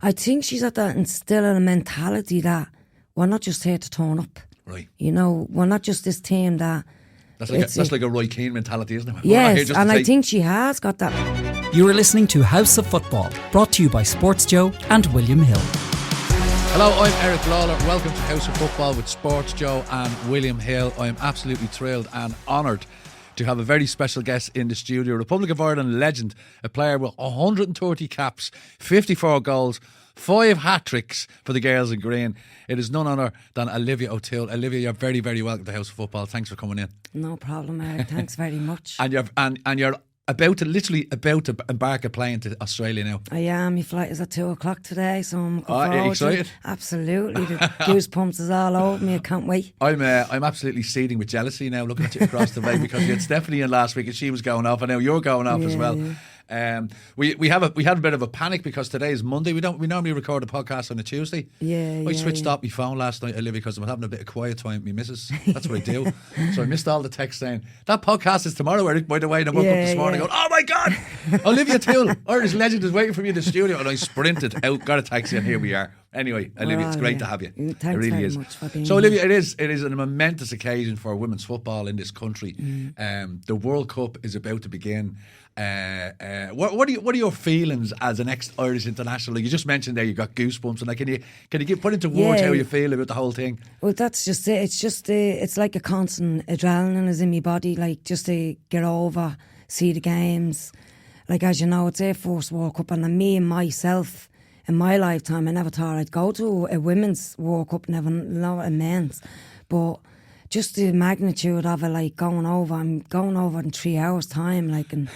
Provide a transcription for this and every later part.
I think she's at that instilling a mentality that we're not just here to turn up. Right. You know, we're not just this team that... That's like a Roy Keane mentality, isn't it? Yes, and I think she has got that. You are listening to House of Football, brought to you by Sports Joe and William Hill. Hello, I'm Eric Lalor. Welcome to House of Football with Sports Joe and William Hill. I am absolutely thrilled and honoured to have a very special guest in the studio. Republic of Ireland legend, a player with 130 caps, 54 goals, 5 hat-tricks for the girls in green. It is none other than Olivia O'Toole. Olivia, you're very, very welcome to House of Football. Thanks for coming in. No problem, Eric. Thanks very much. And you're about to embark a plane to Australia now. I am. My flight is at 2 o'clock today, so I'm Are you excited? Absolutely. The goosebumps is all over me. I can't wait. I'm absolutely seething with jealousy now looking at you across the way, because you had Stephanie in last week and she was going off, and now you're going off as well. Yeah. We had a bit of a panic because today is Monday. We normally record a podcast on a Tuesday. I switched off my phone last night, Olivia, because I'm having a bit of quiet time with my missus. That's what I do. So I missed all the texts saying that podcast is tomorrow, Eric, by the way. And I woke up this morning going, oh my God, Olivia O'Toole, Irish legend, is waiting for me in the studio, and I sprinted out, got a taxi, and here we are. Anyway, Olivia, it's great to have you. Thanks it really very is. much for being So, Olivia, it is a momentous occasion for women's football in this country. The World Cup is about to begin. What are your feelings as an ex-Irish international? Like you just mentioned there, you got goosebumps, and like, can you put into words how you feel about the whole thing? Well, that's just it. It's just it's like a constant adrenaline is in my body, like just to get over, see the games. Like, as you know, it's their first World Cup, and me and myself, in my lifetime, I never thought I'd go to a women's World Cup, never know a men's. But just the magnitude of it, like I'm going over in 3 hours' time, like, and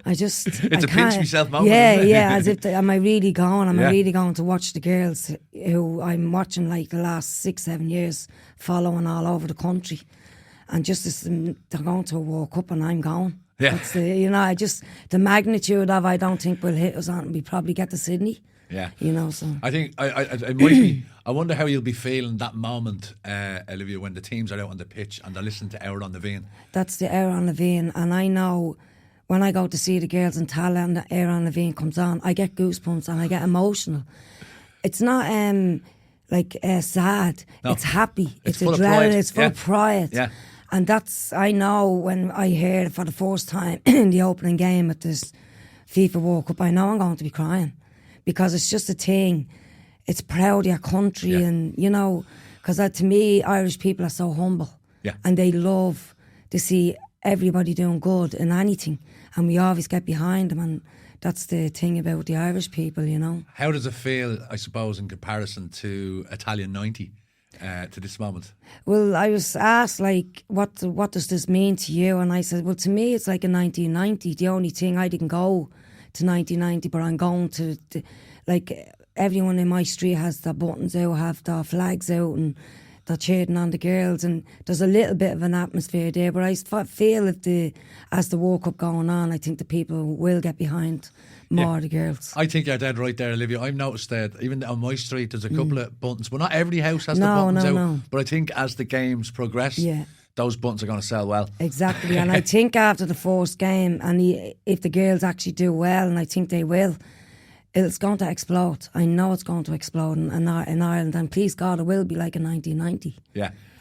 I just... It's a pinch myself moment. Yeah, as if, am I really going? Am I really going to watch the girls who I'm watching, like, the last 6-7 years, following all over the country? And just as they're going to a World Cup and I'm going. Yeah. That's the magnitude of it, I don't think will hit us on. We probably get to Sydney. Yeah, So I think it might be. I wonder how you'll be feeling that moment, Olivia, when the teams are out on the pitch and they're listening to Hour on the Vein. That's the Hour on the Vein, and I know when I go to see the girls in Tala and the Hour on the Vein comes on, I get goosebumps and I get emotional. It's not sad. No. It's happy. It's adrenaline. It's full of pride. Yeah. And that's, I know when I hear it for the first time in the opening game at this FIFA World Cup, I know I'm going to be crying. Because it's just a thing. It's proud of your country, and because to me, Irish people are so humble, and they love to see everybody doing good in anything, and we always get behind them, and that's the thing about the Irish people, How does it feel, I suppose, in comparison to Italian 90 to this moment? Well, I was asked, like, what does this mean to you? And I said, well, to me, it's like a 1990. The only thing, I didn't go to 1990, but I'm going to like everyone in my street has their buttons out, have their flags out, and they're cheering on the girls, and there's a little bit of an atmosphere there. But I feel as the World Cup going on, I think the people will get behind more of the girls. I think you're dead right there, Olivia. I've noticed that even on my street there's a couple of buttons, but not every house has the buttons out. No. But I think as the games progress, those buttons are going to sell well. Exactly, and I think after the first game, and if the girls actually do well, and I think they will, it's going to explode. I know it's going to explode in Ireland, and please God, it will be like a 1990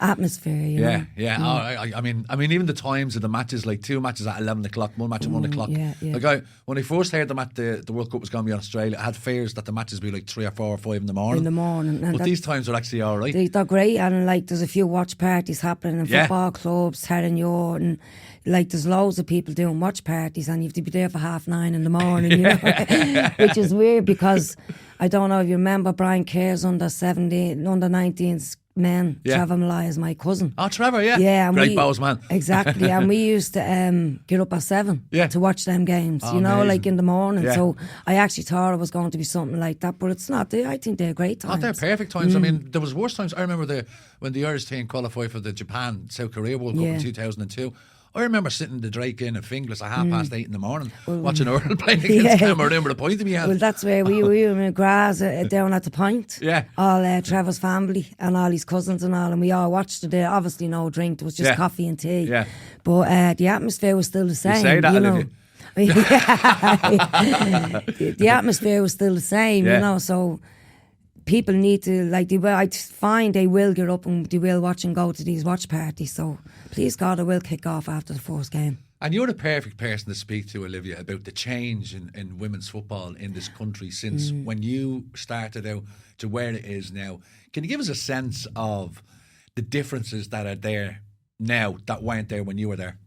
atmosphere. You know? I mean, even the times of the matches, like 2 matches at 11 o'clock, 1 match at 1 o'clock. Like when I first heard the World Cup was going to be in Australia, I had fears that the matches would be like 3 or 4 or 5 in the morning. But these times are actually all right. They're great, and like there's a few watch parties happening in football clubs, Heron Yard, and like there's loads of people doing watch parties, and you have to be there for 9:30 in the morning, which is weird because I don't know if you remember Brian Kerr's under 19s men. Trevor Malloy is my cousin. Oh, Trevor, yeah. Great bows man. Exactly, and we used to get up at 7 to watch them games, like in the morning. So I actually thought it was going to be something like that, but it's not. I think they're great times. They're perfect times. I mean, there was worse times. I remember when the Irish team qualified for the Japan-South Korea World Cup in 2002. I remember sitting in the Drake Inn at Finglas at 8:30 in the morning, watching Ireland playing against Cameroon with a point in my hand. Well, that's where we were in Graz down at the Point. Yeah. All Trevor's family and all his cousins and all, and we all watched it there. Obviously no drink, it was just coffee and tea. Yeah. But the atmosphere was still the same. You say that, Olivia. The atmosphere was still the same, you know, so people need to, like, I find they will get up and they will watch and go to these watch parties, so please God, I will kick off after the first game. And you're the perfect person to speak to, Olivia, about the change in women's football in this country since when you started out to where it is now. Can you give us a sense of the differences that are there now that weren't there when you were there?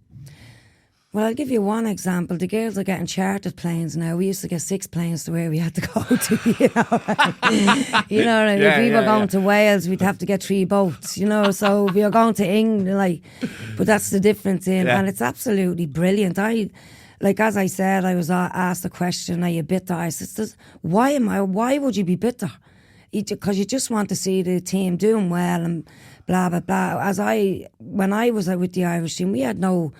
Well, I'll give you one example. The girls are getting chartered planes now. We used to get 6 planes to where we had to go to, you know. You know, if we were going to Wales, we'd have to get 3 boats, you know. So we were going to England, like, but that's the difference in, and it's absolutely brilliant. Like, as I said, I was asked a question, are you bitter? I said, why would you be bitter? Because you just want to see the team doing well and blah, blah, blah. When I was with the Irish team, we had no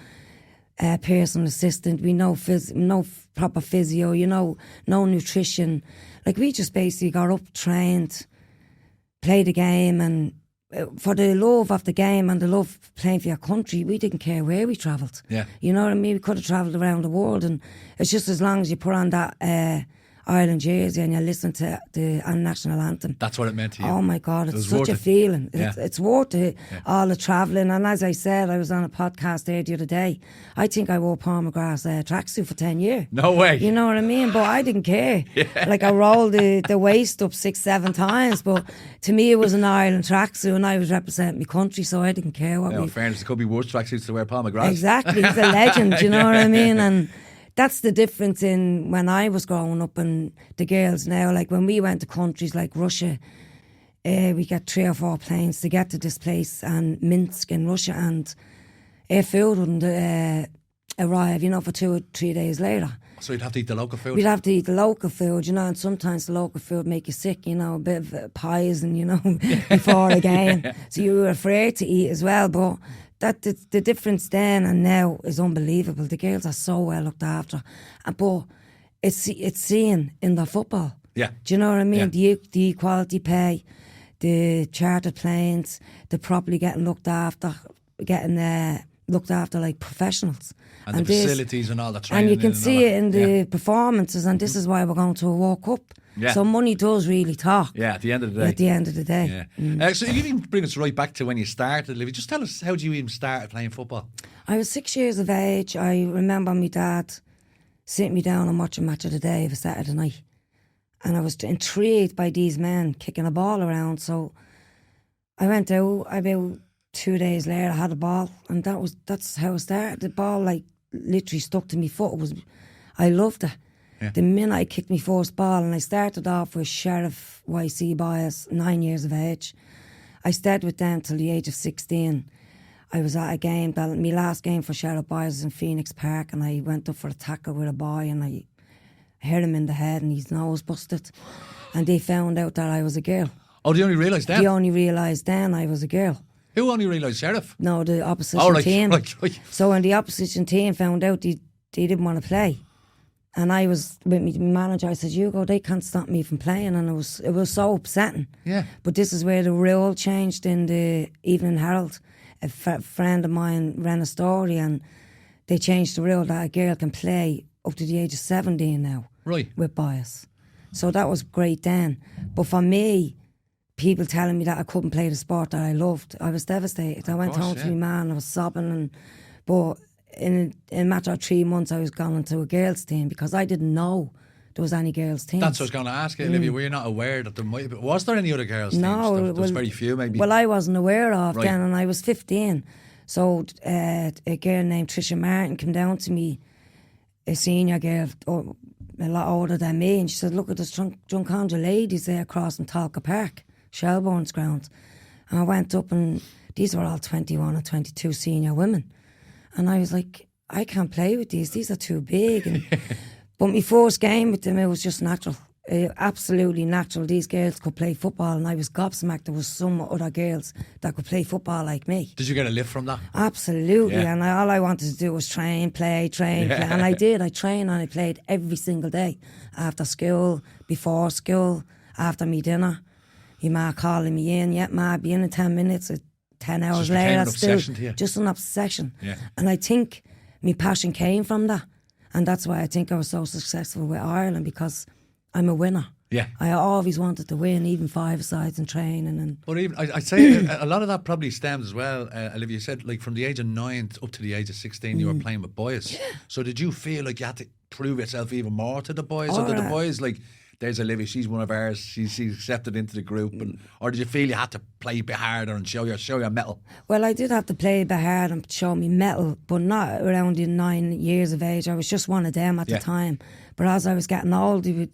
personal assistant, we no proper physio, you know, no nutrition. Like, we just basically got up, trained, played the game, and for the love of the game and the love of playing for your country, we didn't care where we travelled. Yeah. You know what I mean? We could have travelled around the world, and it's just as long as you put on that Ireland jersey and you listen to the national anthem. That's what it meant to you. Oh my God, it's such a feeling. It's worth it, all the travelling. And as I said, I was on a podcast there the other day. I think I wore Paul McGrath's tracksuit for 10 years. No way. You know what I mean? But I didn't care. Like, I rolled the waist up 6-7 times, but to me it was an Ireland tracksuit and I was representing my country, so I didn't care what in fairness, it could be worse tracksuits to wear Paul McGrath. Exactly, he's a legend, you know what I mean? And that's the difference in when I was growing up and the girls now. Like, when we went to countries like Russia, we got 3 or 4 planes to get to this place, and Minsk in Russia, and air food wouldn't arrive, you know, for 2 or 3 days later. So you'd have to eat the local food? We'd have to eat the local food, you know, and sometimes the local food make you sick, you know, a bit of poison, you know, before a game. So you were afraid to eat as well, but the difference then and now is unbelievable. The girls are so well looked after, but it's seen in their football. Yeah, do you know what I mean? The equality pay, the chartered planes, the properly getting looked after like professionals, and the facilities and all the training. And you can see it in the performances, and this is why we're going to a World Cup. Yeah. So money does really talk. Yeah, at the end of the day. At the end of the day. Yeah. So you even bring us right back to when you started, Olivia. Just tell us, how did you even start playing football? I was 6 years of age. I remember my dad sitting me down and watching Match of the Day of a Saturday night. And I was intrigued by these men kicking a ball around. So I went out, about 2 days later, I had a ball. And that's how it started. The ball, like, literally stuck to my foot. I loved it. Yeah. The minute I kicked my first ball, and I started off with Sheriff YC Boys, 9 years of age. I stayed with them till the age of 16. I was at a game, my last game for Sheriff Boys was in Phoenix Park, and I went up for a tackle with a boy, and I hit him in the head and his nose busted. And they found out that I was a girl. Oh, they only realised then? They only realised then I was a girl. Who only realised? Sheriff? No, the opposition team. Right. So when the opposition team found out, they didn't want to play. And I was with my manager. I said, "Hugo, they can't stop me from playing," and it was so upsetting. Yeah. But this is where the rule changed in the Evening Herald. A friend of mine ran a story, and they changed the rule that a girl can play up to the age of 17 now. Right. With boys. So that was great then. But for me, people telling me that I couldn't play the sport that I loved, I was devastated. I went home to my man. I was sobbing, but in a matter of 3 months, I was gone into a girls' team because I didn't know there was any girls' teams. That's what I was going to ask you, Olivia. Were you not aware that there might be? Was there any other girls' teams? No. There was very few, maybe. Well, I wasn't aware of then, and I was 15. So a girl named Tricia Martin came down to me, a senior girl, a lot older than me, and she said, "Look at this Drumcondra ladies there across in Talca Park, Shelbourne's ground." And I went up, and these were all 21 or 22 senior women. And I was like, I can't play with these are too big. But my first game with them, it was just natural. Absolutely natural. These girls could play football, and I was gobsmacked there was some other girls that could play football like me. Did you get a lift from that? Absolutely. Yeah. And all I wanted to do was train, play. And I did. I trained and I played every single day. After school, before school, after me dinner. Your ma calling me in. Yeah, ma, be in 10 minutes. 10 hours later, just an obsession to you. Just an obsession. Yeah. And I think my passion came from that. And that's why I think I was so successful with Ireland, because I'm a winner. Yeah. I always wanted to win, even five-a-sides and training. And But even I'd say a lot of that probably stems as well. Olivia, you said like from the age of 9 up to the age of 16, you were playing with boys. So did you feel like you had to prove yourself even more to the boys? Or did the boys like, there's Olivia, she's one of ours, she's accepted into the group, or did you feel you had to play a bit harder and show your mettle? Well, I did have to play a bit hard and show me mettle, but not around the 9 years of age. I was just one of them at the time. But as I was getting older,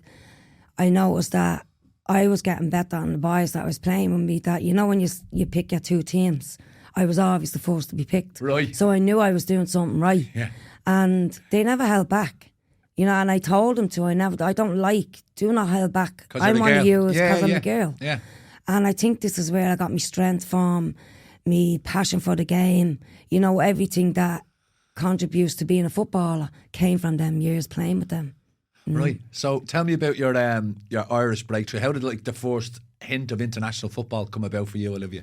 I noticed that I was getting better on the boys that I was playing with me. That, you know, when you pick your two teams, I was always the first to be picked. Right. So I knew I was doing something right. Yeah. And they never held back. You know, and I told them to. Do not hold back. I'm one of you because I'm a girl. Yeah. And I think this is where I got my strength from, me passion for the game. You know, everything that contributes to being a footballer came from them years playing with them. Right. So tell me about your Irish breakthrough. How did like the first hint of international football come about for you, Olivia?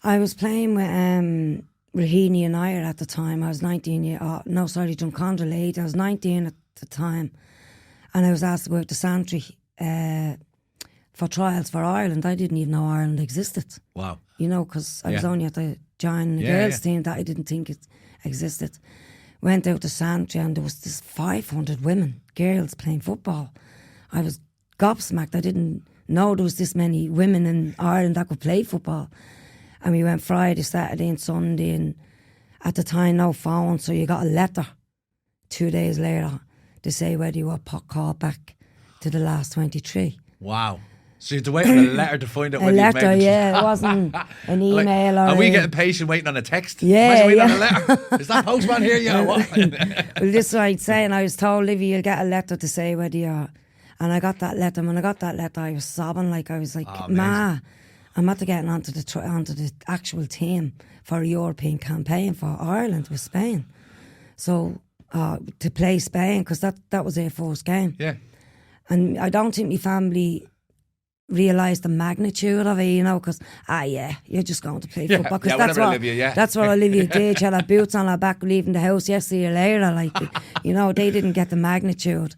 I was playing with Raheny United at the time. I was 19 years old. No, sorry, Drumcondra Lady. I was 19 at the time. And I was asked to go out to Santry for trials for Ireland. I didn't even know Ireland existed. Wow. You know, because I was only at the joining the girls' team that I didn't think it existed. Went out to Santry and there was this 500 women, girls playing football. I was gobsmacked. I didn't know there was this many women in Ireland that could play football. And we went Friday, Saturday and Sunday, and at the time no phone, so you got a letter 2 days later to say whether you were called back to the last 23. Wow. So you had to wait on a letter to find out whether you made it. Yeah, it wasn't an email Are we getting patient waiting on a text? Yeah, waiting on a letter. Is that postman here? Yeah, what? Well, this is what I'd say, and I was told, Olivia, you'll get a letter to say whether you're... And I got that letter. When I got that letter, I was sobbing. Like, I was like, Ma, I'm after getting onto the actual team for a European campaign for Ireland with Spain. So, to play Spain, because that was their first game. Yeah. And I don't think my family realised the magnitude of it, you know, because, you're just going to play football. Cause that's what Olivia did. She had her boots on her back leaving the house. Yes, see you later. Like, you know, they didn't get the magnitude.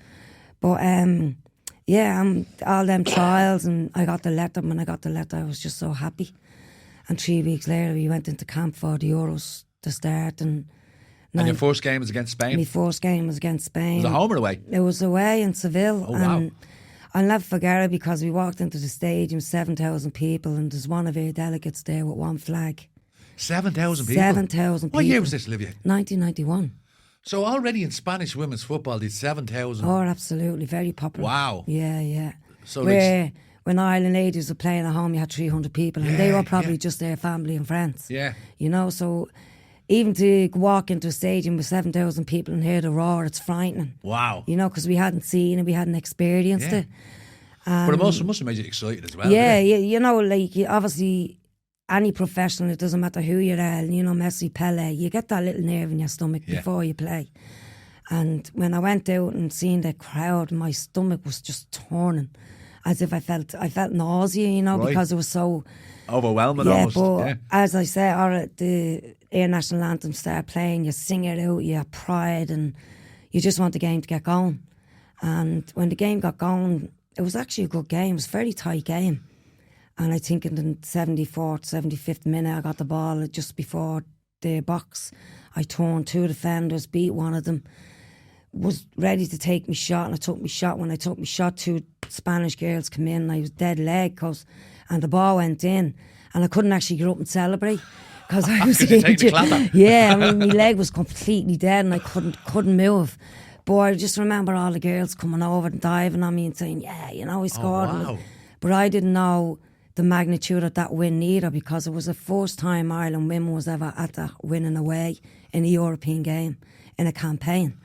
But, all them trials, and I got the letter. When I got the letter, I was just so happy. And 3 weeks later, we went into camp for the Euros to start. And your first game was against Spain? My first game was against Spain. Was it home or away? It was away in Seville. Oh, wow. I'll never forget it, because we walked into the stadium, 7,000 people, and there's one of our delegates there with one flag. 7,000 people? 7,000 people. What year was this, Olivia? 1991. So already in Spanish women's football, there's 7,000. Oh, absolutely. Very popular. Wow. Yeah. So when Ireland ladies were playing at home, you had 300 people, and they were probably just their family and friends. Yeah. You know, so even to walk into a stadium with 7,000 people and hear the roar, it's frightening. Wow. You know, because we hadn't seen it, we hadn't experienced it. But it must have made you excited as well. Yeah, you know, like, obviously, any professional, it doesn't matter who you are, you know, Messi, Pele, you get that little nerve in your stomach before you play. And when I went out and seen the crowd, my stomach was just turning, as if I felt nausea, you know, because it was so overwhelming almost. But as I said, the Air National Anthem start playing, you sing it out, you have pride, and you just want the game to get going. And when the game got going, it was actually a good game. It was a very tight game. And I think in the 74th, 75th minute, I got the ball just before the box. I turned 2 defenders, beat one of them, was ready to take me shot, and I took me shot. When I took me shot, 2 Spanish girls come in, and I was dead leg, and the ball went in, and I couldn't actually get up and celebrate because I was injured. Yeah, I mean, my leg was completely dead, and I couldn't move. But I just remember all the girls coming over and diving on me and saying, yeah, you know, we scored. Oh, wow. But I didn't know the magnitude of that win either, because it was the first time Ireland women was ever at that winning away in a European game in a campaign.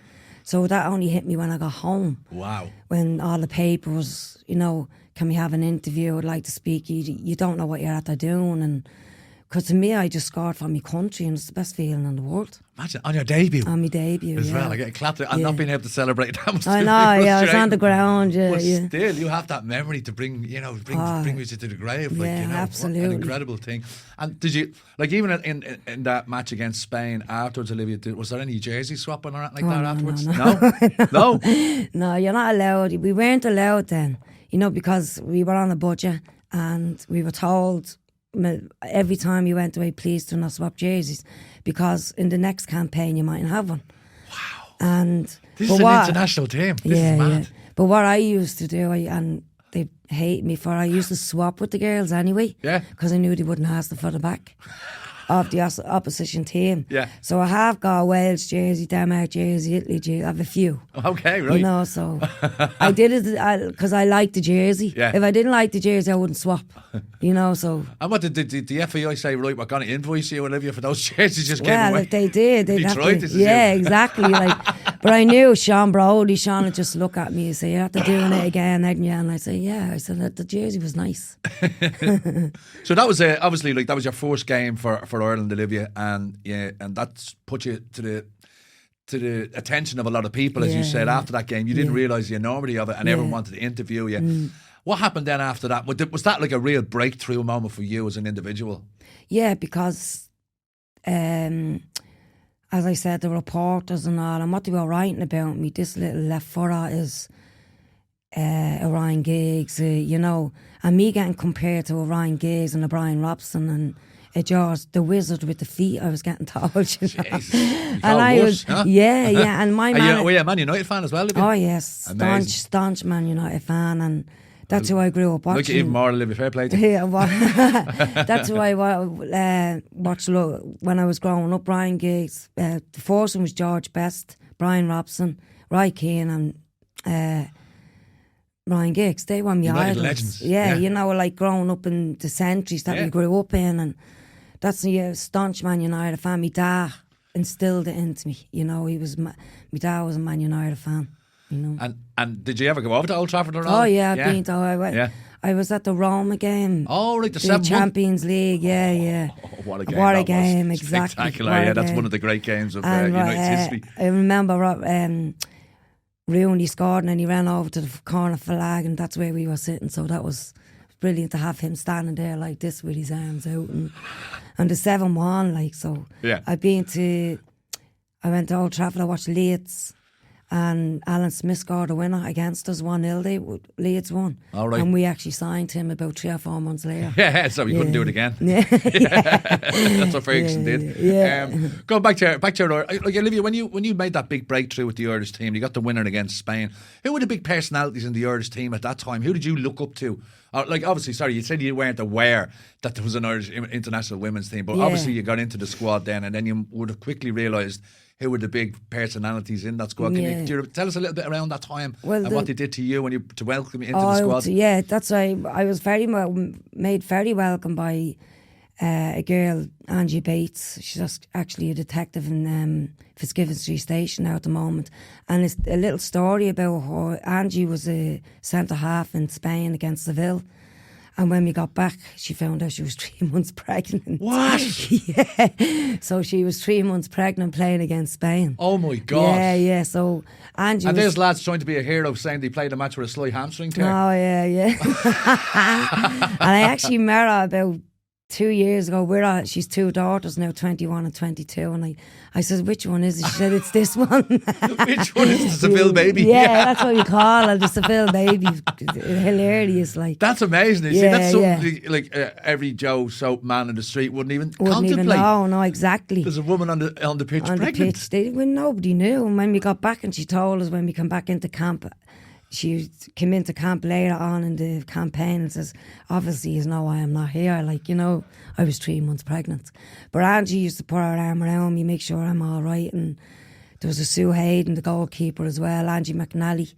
So that only hit me when I got home. Wow. When all the papers, you know, can we have an interview? I'd like to speak. You don't know what you're at there doing. And Because to me, I just scored for my country, and it's the best feeling in the world. Imagine on your debut. On my debut, as well. I get clapped. I'm not being able to celebrate that much. I know, I was on the ground. But still, you have that memory to bring you to the grave. Like, absolutely. What an incredible thing. And did you, like, even in that match against Spain afterwards, Olivia, was there any jersey swapping or anything like that afterwards? No? No, you're not allowed. We weren't allowed then, because we were on a budget and we were told every time you went away, please do not swap jerseys, because in the next campaign you mightn't have one. Wow. And this is an international team. This is mad. Yeah. But what I used to do, and they hate me for, I used to swap with the girls anyway. Yeah. Because I knew they wouldn't ask them for the back of the opposition team. Yeah. So I have got a Wales jersey, Denmark jersey, Italy jersey. I have a few. Okay, right. So I did it because I liked the jersey. Yeah. If I didn't like the jersey, I wouldn't swap. So. And what did the FAI say? Right, we're going to invoice you, Olivia, for those jerseys just came away. Well, if they did, they'd have to. This yeah, exactly. But I knew Sean would just look at me and say, "You're after doing it again, aren't you?" And I say, "Yeah." I said that the jersey was nice. So that was obviously that was your first game for Ireland, Olivia, and that's put you to the attention of a lot of people, as you said. After that game, you didn't realise the enormity of it, and everyone wanted to interview you. What happened then after that? Was that like a real breakthrough moment for you as an individual? Yeah, because as I said, the reporters and all, and what they were writing about me, this little left footer is Ryan Giggs, and me getting compared to Ryan Giggs and Brian Robson and George, the wizard with the feet, I was getting told. Jesus. And I was, huh? yeah, and my man. Were you a Man United fan as well? Oh yes, staunch Man United fan, and that's who I grew up watching. Like you even more, Olivia, fair play to you. Yeah, that's who I watched when I was growing up. Ryan Giggs, the first one was George Best, Brian Robson, Roy Keane, and Ryan Giggs. They were my idols. Legends. Yeah, like growing up in the centuries that we grew up in, and that's a staunch Man United fan. My dad instilled it into me. My dad was a Man United fan. And did you ever go over to Old Trafford or not? Oh yeah, I've been to. I was at the Roma game. Oh right, the Champions League. Yeah. Oh, what a game! What a game! Exactly. Spectacular. That's one of the great games of United's history. I remember Rooney scored and he ran over to the corner flag, and that's where we were sitting. So that was brilliant to have him standing there like this with his arms out, and the 7-1. So I went to Old Trafford. I watched Leeds. And Alan Smith scored a winner against us, 1-0. Leeds won. All right. And we actually signed him about 3 or 4 months later. Yeah, so we couldn't do it again. Yeah. That's what Ferguson did. Yeah. Going back to your like Olivia, when you made that big breakthrough with the Irish team, you got the winner against Spain. Who were the big personalities in the Irish team at that time? Who did you look up to? Obviously, you said you weren't aware that there was an Irish international women's team, but obviously you got into the squad then, and then you would have quickly realised who were the big personalities in that squad. Can you tell us a little bit around that time and what they did to you to welcome you into the squad? Yeah, that's why I was made very welcome by a girl, Angie Bates. She's actually a detective in Fitzgibbon Street Station now at the moment. And it's a little story about her. Angie was a centre half in Spain against Seville. And when we got back, she found out she was 3 months pregnant. What? Yeah. So she was 3 months pregnant playing against Spain. Oh my God. Yeah. So Angie and there's lads trying to be a hero saying they played a match with a slight hamstring tear. Oh, yeah. And I actually met her about 2 years ago. She's 2 daughters now, 21 and 22. And I said, which one is it? She said, it's this one. Which one is the Seville baby? Yeah, that's what we call her, the Seville baby. Hilarious, That's amazing. See, that's something like every Joe soap man in the street wouldn't even contemplate. No, exactly. There's a woman on the pitch pregnant. Nobody knew. And when we got back, and she told us when we come back into camp, she came into camp later on in the campaign and says, obviously you know why I'm not here. I was 3 months pregnant. But Angie used to put her arm around me, make sure I'm all right. And there was a Sue Hayden, the goalkeeper as well, Angie McNally,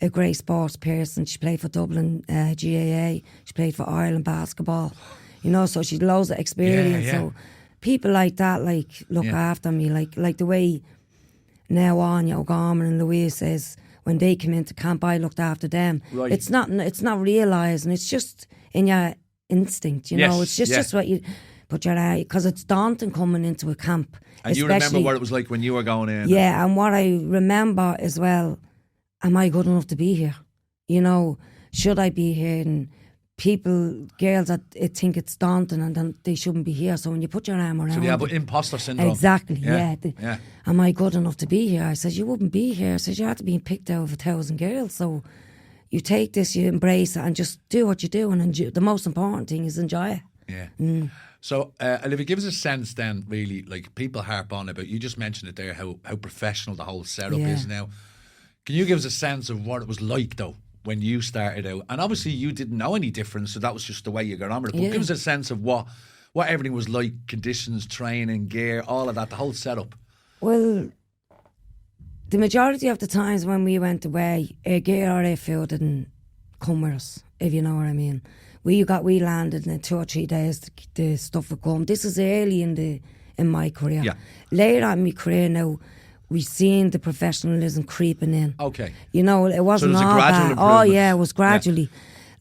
a great sports person. She played for Dublin GAA. She played for Ireland basketball. So she'd loads of experience. Yeah. So people like that, look after me. Like the way now on, Gorman and Louise says, when they come into camp, I looked after them. Right. It's not realising. It's just in your instinct, It's just what you. put your eye, because it's daunting coming into a camp. And you remember what it was like when you were going in? Yeah, and what I remember as well, am I good enough to be here? You know, should I be here? And people, girls that think it's daunting and then they shouldn't be here. So when you put your arm around, So yeah, but imposter syndrome. Exactly. Yeah. Am I good enough to be here? I said, you wouldn't be here. I said, you had to be picked out of 1,000 girls. So you take this, you embrace it, and just do what you do. And the most important thing is enjoy it. Yeah. So, Olivia, give us a sense then, really, like people harp on about, you just mentioned it there, how professional the whole setup is now. Can you give us a sense of what it was like, though, when you started out? And obviously you didn't know any difference, so that was just the way you got on with it. But give us a sense of what everything was like, conditions, training, gear, all of that, the whole setup. Well, the majority of the times when we went away, our gear or our food didn't come with us, if you know what I mean. We landed in 2 or 3 days, the stuff would come. This is early in my career. Yeah. Later on in my career now, we've seen the professionalism creeping in. Okay. You know, it wasn't so all gradual that. improvement. Oh yeah, it was gradually.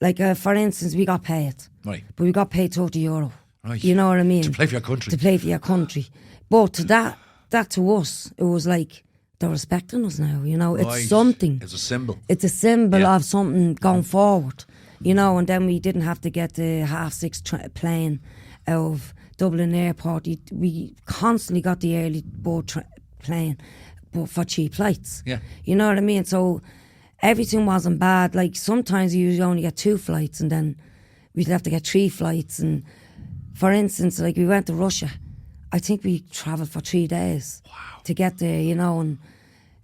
Yeah. Like for instance, we got paid. Right. But we got paid €30. Right. You know what I mean? To play for your country. To play for your country. But that to us, it was like, they're respecting us now, you know. It's something. It's a symbol. It's a symbol of something going forward, you know. And then we didn't have to get the 6:30 plane out of Dublin Airport. We constantly got the early board plane, but for cheap flights. Yeah. You know what I mean? So everything wasn't bad. Like sometimes you only get 2 flights and then we'd have to get 3 flights. And for instance, like we went to Russia. I think we travelled for 3 days to get there, you know, and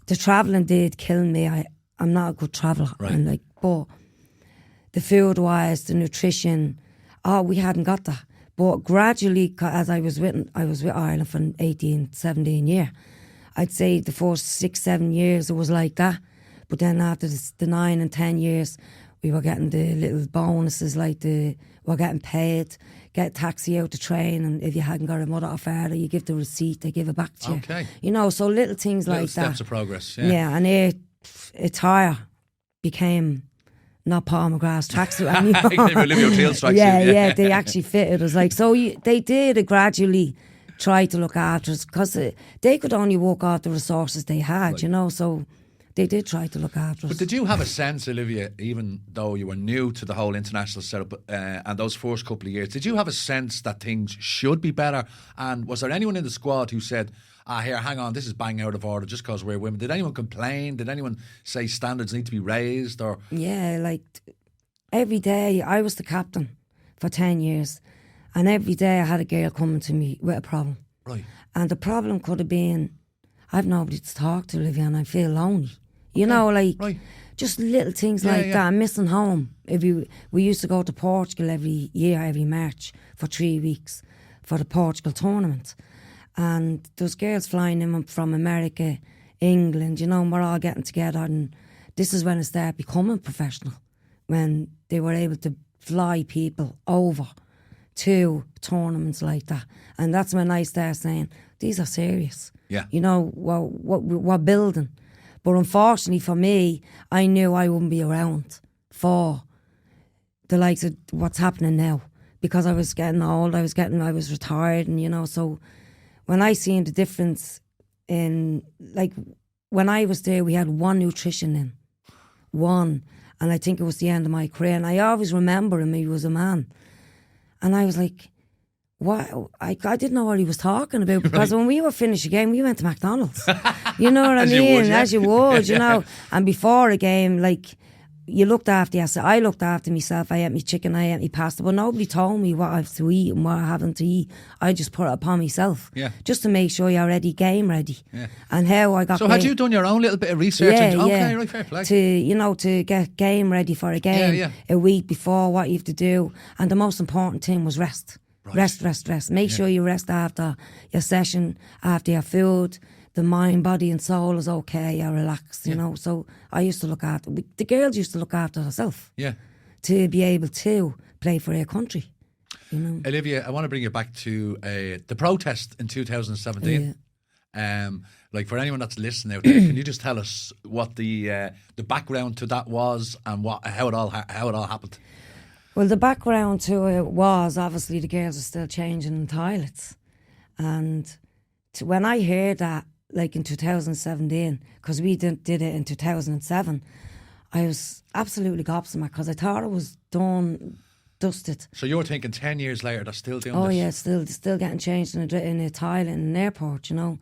the travelling did kill me. I'm not a good traveller, right. But the food wise, the nutrition, we hadn't got that. But gradually, as I was with Ireland for 18, 17 years, I'd say the first 6, 7 years it was like that. But then after the 9 and 10 years, we were getting the little bonuses, we're getting paid, get a taxi out the train, and if you hadn't got a mother or father, you give the receipt, they give it back to you. Okay. You know, so little things like that. Steps of progress, yeah. Yeah, and attire became not Paul McGrath's tracksuit anymore. Olivia O'Toole's tracksuit. Yeah, they actually fitted us. They did gradually try to look after us, because they could only work off the resources they had, you know, so they did try to look after us. But did you have a sense, Olivia, even though you were new to the whole international setup and those first couple of years, did you have a sense that things should be better? And was there anyone in the squad who said, here, hang on, this is bang out of order just because we're women? Did anyone complain? Did anyone say standards need to be raised? Or yeah, like every day, I was the captain for 10 years, and every day I had a girl coming to me with a problem. Right. And the problem could have been, I've nobody to talk to, Olivia, and I feel lonely. You know, just little things that. I'm missing home. We used to go to Portugal every year, every March, for 3 weeks for the Portugal tournament. And there's girls flying in from America, England, you know, and we're all getting together. And this is when it started becoming professional, when they were able to fly people over to tournaments like that. And that's when I started saying, these are serious. Yeah. You know, we're building. But unfortunately for me, I knew I wouldn't be around for the likes of what's happening now, because I was getting old, I was retired, and you know, so when I seen the difference in, like, when I was there, we had 1 nutrition in. 1. And I think it was the end of my career. And I always remember him, he was a man. And I was like, what? I didn't know what he was talking about, because when we were finished a game, we went to McDonald's. You know what I mean? As you would, you know. And before a game, like, you looked after yourself. I looked after myself. I ate my chicken, I ate my pasta, but nobody told me what I have to eat and what I haven't to eat. I just put it upon myself, just to make sure you're ready, game ready. Yeah. And how I got. So had you done your own little bit of research? Okay, right, fair play. To get game ready for a game a week before, what you have to do, and the most important thing was rest. Right. Rest. Make sure you rest after your session, after your food. The mind, body and soul is okay, you're relaxed, you know. So I used to look after, the girls used to look after herself. Yeah. To be able to play for their country, you know. Olivia, I want to bring you back to the protest in 2017. Like, for anyone that's listening out there, can you just tell us what the background to that was and how it all happened? Well, the background to it was obviously the girls are still changing in toilets. And when I heard that, like in 2017, because we did it in 2007, I was absolutely gobsmacked because I thought it was done, dusted. So you're thinking 10 years later they're still doing Oh this? yeah, still getting changed in a toilet in an airport, you know,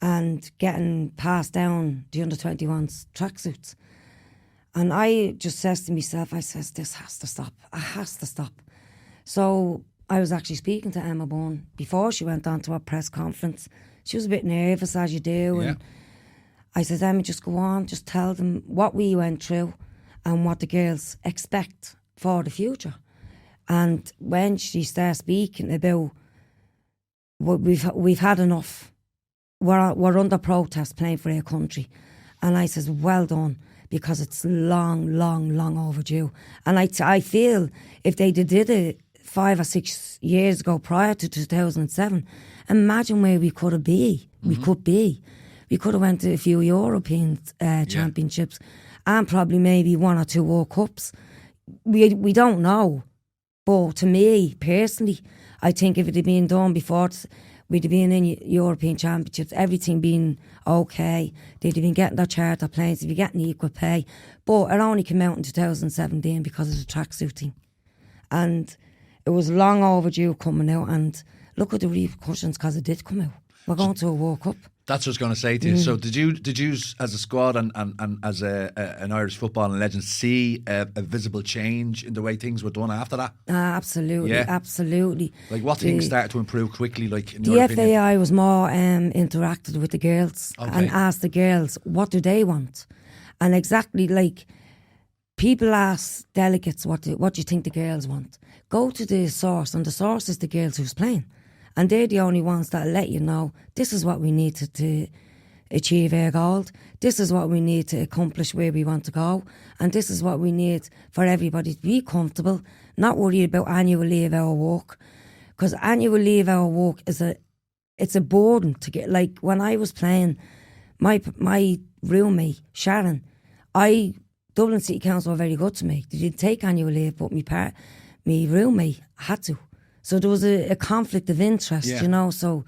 and getting passed down the under-21s tracksuits. And I just says to myself, I says, this has to stop. It has to stop. So I was actually speaking to Emma Bourne before she went on to a press conference. She was a bit nervous, as you do. Yeah. And I said, Emma, just go on, just tell them what we went through and what the girls expect for the future. And when she started speaking about what we've had enough, we're under protest playing for our country. And I says, well done, because it's long overdue. And I feel if they did it 5 or 6 years ago prior to 2007, imagine where we could have been. We could be. We could have went to a few European championships and probably maybe 1 or 2 World Cups. We don't know. But to me, personally, I think if it had been done before, we'd have been in European championships, everything being okay. They'd have been getting their charter planes, they'd be getting equal pay. But it only came out in 2017 because of the tracksuit thing. And it was long overdue coming out, and look at the repercussions because it did come out. We're going to a World Cup. That's what I was going to say to you. So did you as a squad and as an Irish footballing legend see a visible change in the way things were done after that? Absolutely, Yeah. absolutely. Like what things started to improve quickly, like in your The opinion? FAI was more interacted with the girls and asked the girls what do they want, and exactly like people ask delegates what do you think the girls want. Go to the source, and the source is the girls who's playing. And they're the only ones that let you know this is what we need to achieve our goal. This is what we need to accomplish where we want to go. And this is what we need for everybody to be comfortable, not worry about annual leave our work. Because annual leave our work it's a burden to get. Like when I was playing, my roommate, Sharon, Dublin City Council were very good to me. They didn't take annual leave, but my roommate had to. So there was a conflict of interest, you know. So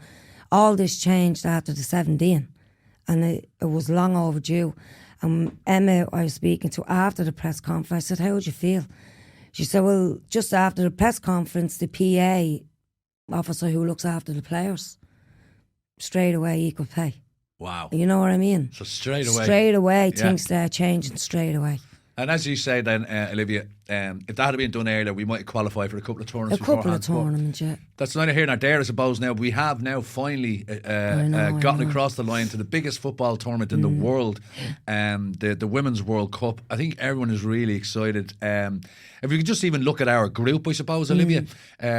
all this changed after the 17, and it was long overdue. And Emma, I was speaking to after the press conference, I said, how would you feel? She said, well, just after the press conference, the PA officer who looks after the players, straight away equal pay. Wow. You know what I mean? So straight away. Straight away, things start changing straight away. And as you say then, Olivia, if that had been done earlier, we might have qualified for a couple of tournaments. A couple of tournaments, yeah. That's neither here nor there, I suppose. Now we have now finally gotten across the line to the biggest football tournament in the world, the Women's World Cup. I think everyone is really excited. If you could just even look at our group, I suppose, Olivia,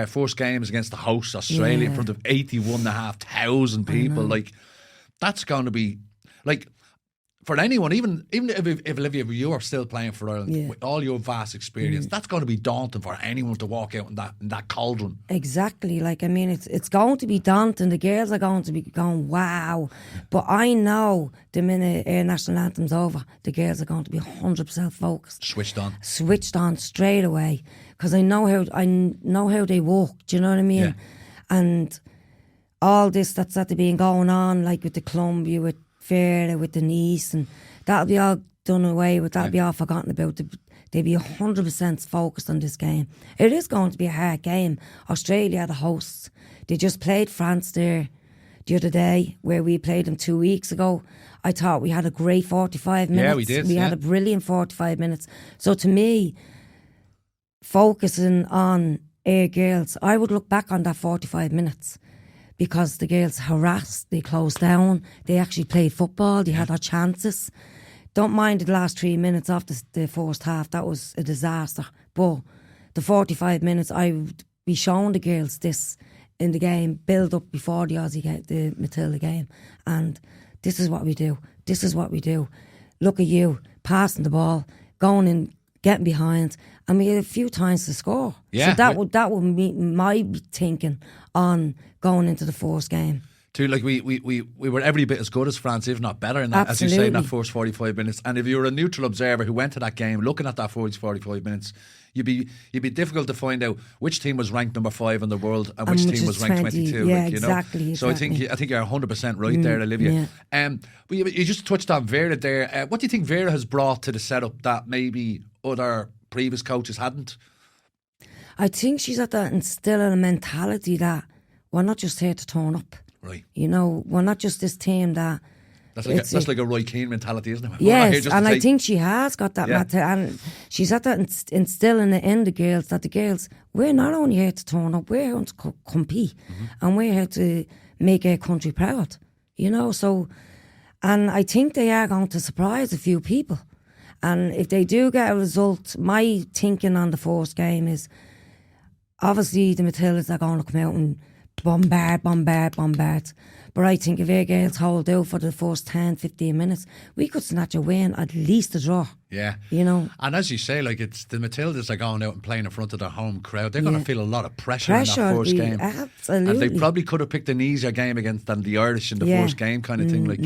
first games against the hosts, Australia, in front of 81,500 people. Like, that's going to be like. For anyone, even if Olivia, you are still playing for Ireland, with all your vast experience, that's going to be daunting for anyone to walk out in that cauldron. Exactly. Like, I mean, it's going to be daunting. The girls are going to be going, wow. But I know the minute our national anthem's over, the girls are going to be 100% focused. Switched on straight away. Because I know how they work. Do you know what I mean? Yeah. And all this that's been going on, like with the Columbia, with Fair, with the Nice, and that'll be all done away with, that'll be all forgotten about. They'll be 100% focused on this game. It is going to be a hard game. Australia are the hosts. They just played France there the other day, where we played them 2 weeks ago. I thought we had a great 45 minutes. Yeah, we did. We had a brilliant 45 minutes. So to me, focusing on our girls, I would look back on that 45 minutes. Because the girls harassed, they closed down, they actually played football, they had their chances. Don't mind the last 3 minutes of the first half, that was a disaster. But the 45 minutes, I would be showing the girls this in the game, build up before the Aussie game, the Matilda game. And this is what we do. This is what we do. Look at you, passing the ball, going in, getting behind, and we had a few times to score. Yeah. So that would be my thinking on going into the first game. Like we were every bit as good as France, if not better, in that, as you say, in that first 45 minutes. And if you were a neutral observer who went to that game, looking at that 45 minutes, you'd be difficult to find out which team was ranked number 5 in the world and which team was ranked 22. Yeah, like, exactly. So I think you're 100% right there, Olivia. Yeah. But you just touched on Vera there. What do you think Vera has brought to the setup that maybe other previous coaches hadn't? I think she's at that instilling a mentality that we're not just here to turn up. Right. We're not just this team that... That's like a Roy Keane mentality, isn't it? Yes, and I think she has got that mentality. And she's at that instilling it in the girls, that the girls, we're not only here to turn up, we're here to compete. And we're here to make our country proud. So... And I think they are going to surprise a few people. And if they do get a result, my thinking on the first game is, obviously the Matildas are going to come out and bombard. But I think if our girls hold out for the first 10, 15 minutes, we could snatch a win, at least a draw. Yeah. And as you say, like, it's the Matildas are going out and playing in front of their home crowd. They're going to feel a lot of pressure in that first game. Absolutely. And they probably could have picked an easier game against than the Irish in the first game kind of thing, like,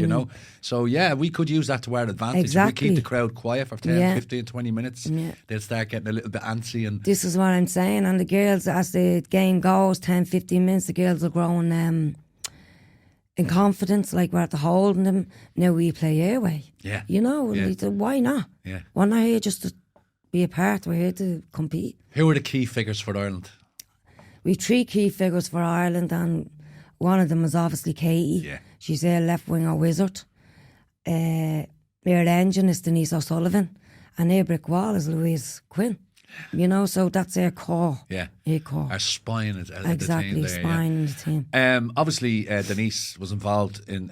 So, yeah, we could use that to our advantage. Exactly. If we keep the crowd quiet for 10, 15, 20 minutes, they'll start getting a little bit antsy. And this is what I'm saying. And the girls, as the game goes, 10, 15 minutes, the girls are growing... in confidence, like we're at the holding them. Now we play airway. Yeah. Why not? Yeah. We're not here just to be a part, we're here to compete. Who are the key figures for Ireland? We've 3 key figures for Ireland, and one of them is obviously Katie. Yeah. She's a left winger wizard. Our engine is Denise O'Sullivan, and our brick wall is Louise Quinn. So that's our core. Yeah. Our core. Our spine is exactly, the team there. Spine in the team. Obviously, Denise was involved in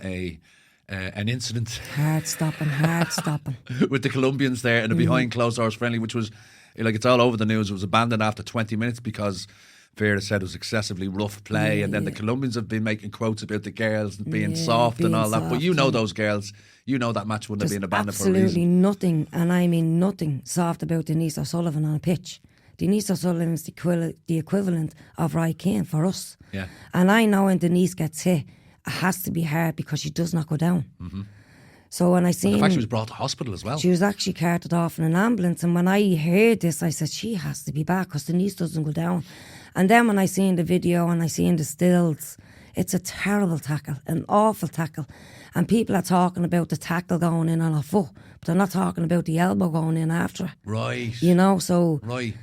an incident. Hard stopping. with the Colombians there in a behind closed doors friendly, which was, like, it's all over the news. It was abandoned after 20 minutes because Vera said it was excessively rough play. And then the Colombians have been making quotes about the girls and being soft and all that. But those girls, that match wouldn't have been abandoned for a reason. Absolutely nothing, and I mean nothing, soft about Denise O'Sullivan on a pitch. Denise O'Sullivan is the equivalent of Roy Keane for us. Yeah. And I know when Denise gets hit, it has to be hard because she does not go down. So when I seen... In fact, she was brought to hospital as well. She was actually carted off in an ambulance, and when I heard this, I said, she has to be back because Denise doesn't go down. And then when I seen the video and I seen the stills, it's a terrible tackle, an awful tackle. And people are talking about the tackle going in on her foot, but they're not talking about the elbow going in after her. Right. So... Right.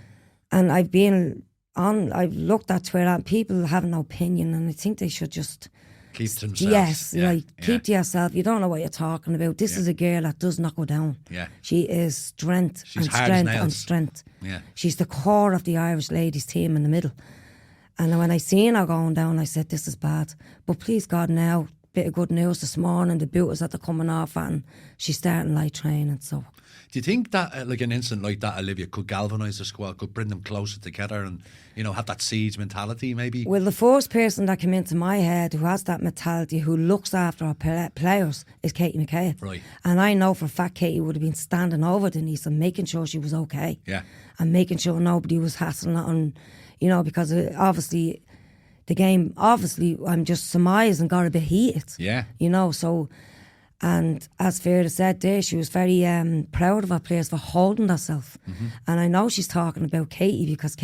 And I've looked at Twitter and people have an opinion, and I think they should just... keep to themselves. Yes, keep to yourself. You don't know what you're talking about. This is a girl that does not go down. Yeah. She is strength She's and hard strength as nails. and strength. Yeah. She's the core of the Irish ladies team in the middle. And when I seen her going down, I said, this is bad. But please God, now, bit of good news this morning, the boot is that they're coming off and she's starting light training. So, do you think that like an incident like that, Olivia, could galvanise the squad, could bring them closer together and, have that siege mentality maybe? Well, the first person that came into my head who has that mentality, who looks after our players, is Katie McCabe. Right. And I know for a fact Katie would have been standing over Denise and making sure she was okay. Yeah. And making sure nobody was hassling on, because obviously the game, I'm just surmising, got a bit heated. Yeah. So... And as Vera said there, she was very proud of her players for holding herself. And I know she's talking about Katie because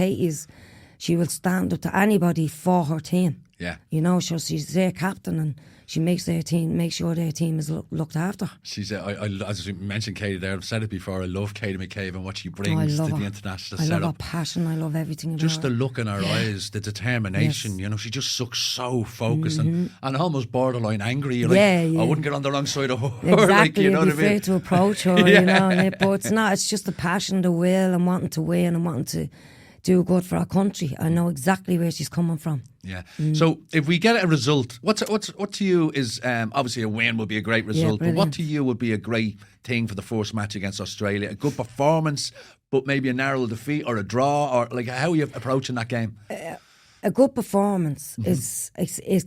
she will stand up to anybody for her team. Yeah. So she's their captain and she makes sure their team is looked after. She's as you mentioned Katie there, I've said it before, I love Katie McCabe and what she brings to the international setup. I love her passion, I love everything about just her. the look in her eyes, the determination, she just looks so focused and almost borderline angry. You're I wouldn't get on the wrong side of her. Exactly, you know it'd what be I mean? fair to approach her, but it's not, it's just the passion, the will and wanting to win and wanting to do good for our country. I know exactly where she's coming from. Yeah. So if we get a result, what to you is obviously a win would be a great result, but what to you would be a great thing for the first match against Australia? A good performance, but maybe a narrow defeat or a draw, or like how are you approaching that game? A good performance is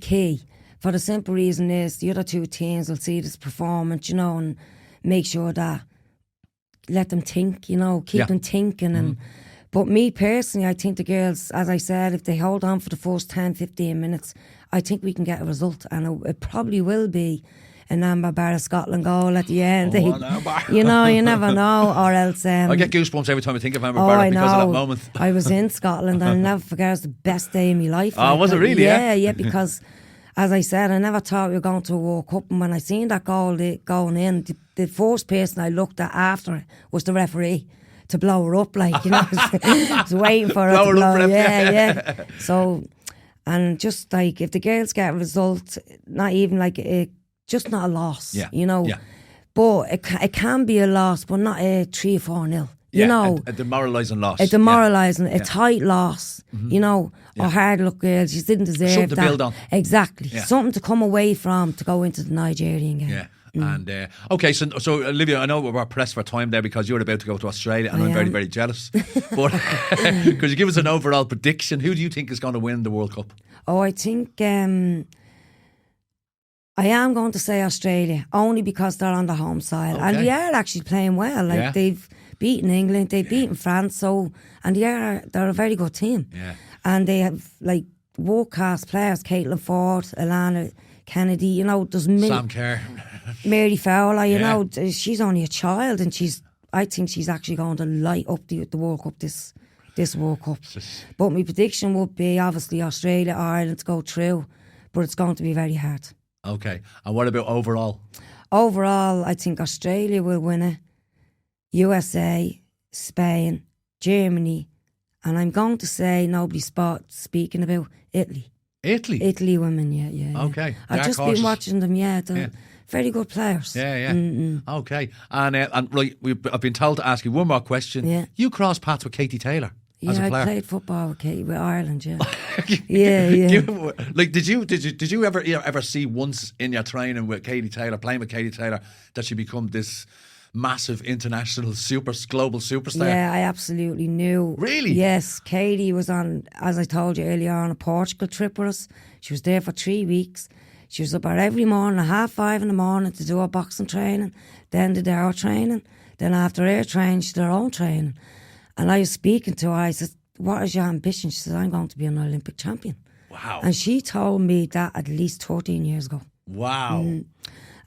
key. For the simple reason is the other two teams will see this performance, and make sure that let them think, keep them thinking and. But me personally, I think the girls, as I said, if they hold on for the first 10, 15 minutes, I think we can get a result. And it probably will be an Amber Barra Scotland goal at the end. You know, you never know. Or else... I get goosebumps every time I think of Amber Barra because of that moment. I was in Scotland and I'll never forget. It was the best day of my life. Oh, was it really? Yeah, because... As I said, I never thought we were going to a World Cup, and when I seen that goal going in, the first person I looked at after it was the referee to blow her up, like, you know, I was waiting for her to blow. Yeah. So, and just like if the girls get a result, not even like just not a loss, you know. Yeah. But it can be a loss, but not a 3 or 4-0. You know, a demoralising loss. A demoralising, a tight loss. You know, or hard luck girls. You didn't deserve something to that. Build on. Exactly, something to come away from to go into the Nigerian game. Yeah. And okay, so Olivia, I know we're pressed for time there because you're about to go to Australia, and I'm very, very jealous. But could you give us an overall prediction? Who do you think is going to win the World Cup? Oh, I think I am going to say Australia, only because they're on the home side, and they are actually playing well. Like they've beaten England, they've beaten France, and they're a very good team. Yeah. And they have like world-class players, Caitlin Ford, Alana Kennedy, you know, there's Sam Kerr. Mary Fowler, you know, she's only a child, and I think she's actually going to light up the World Cup this World Cup. But my prediction would be obviously Australia, Ireland to go through, but it's going to be very hard. Okay, and what about overall? Overall, I think Australia will win it, USA, Spain, Germany, and I'm going to say nobody's speaking about Italy. Italy women, yeah. Okay. I've just been watching them, they're very good players. Yeah. Okay. And right, I've been told to ask you one more question. Yeah. You crossed paths with Katie Taylor as a player. I played football with Ireland, yeah. Like, did you ever see once in your training with Katie Taylor, playing with Katie Taylor, that she become this massive international global superstar? Yeah, I absolutely knew. Really? Yes, Katie was on, as I told you earlier, on a Portugal trip with us. She was there for 3 weeks. She was up every morning at 5:30 in the morning to do her boxing training, then did our training, then after her training she did her own training. And I was speaking to her, I said, what is your ambition? She said, I'm going to be an Olympic champion. Wow. And she told me that at least 13 years ago. Wow.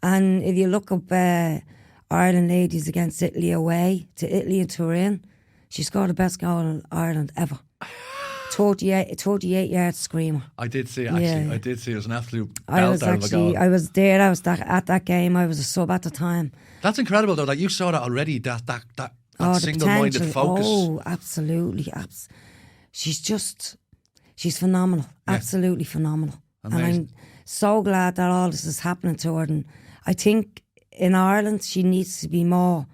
And if you look up Ireland ladies against Italy away to Italy in Turin, she scored the best goal in Ireland ever. 38 yard screamer. I did see it, actually. Yeah. I did see it. It was an absolute belter of a goal. I was there. I was at that game. I was a sub at the time. That's incredible, though. That you saw that already. That single-minded focus. Oh, absolutely. She's phenomenal. Yeah. Absolutely phenomenal. Amazing. And I'm so glad that all this is happening to her. And I think in Ireland she needs to be more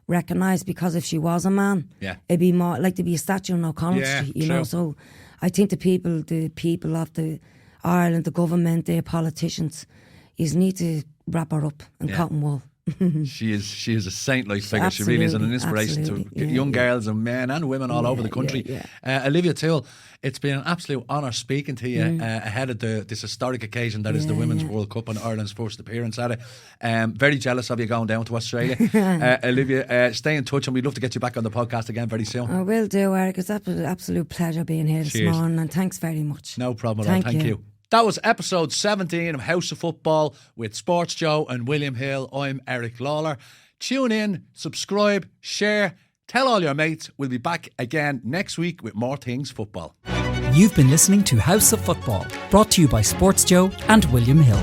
recognised, because if she was a man, it'd be more like to be a statue on O'Connell Street, you know. So I think the people of the Ireland, the government, their politicians, you need to wrap her up in cotton wool. She is a saint-like figure. Absolutely, she really is an inspiration to young girls and men and women all over the country. Olivia O'Toole, it's been an absolute honour speaking to you ahead of this historic occasion that is the Women's World Cup and Ireland's first appearance at it. Very jealous of you going down to Australia. Olivia, stay in touch, and we'd love to get you back on the podcast again very soon. I will do, Eric. It's an absolute pleasure being here this morning, and thanks very much. No problem at all. Thank you. That was episode 17 of House of Football with Sports Joe and William Hill. I'm Eric Lalor. Tune in, subscribe, share, tell all your mates. We'll be back again next week with more things football. You've been listening to House of Football, brought to you by Sports Joe and William Hill.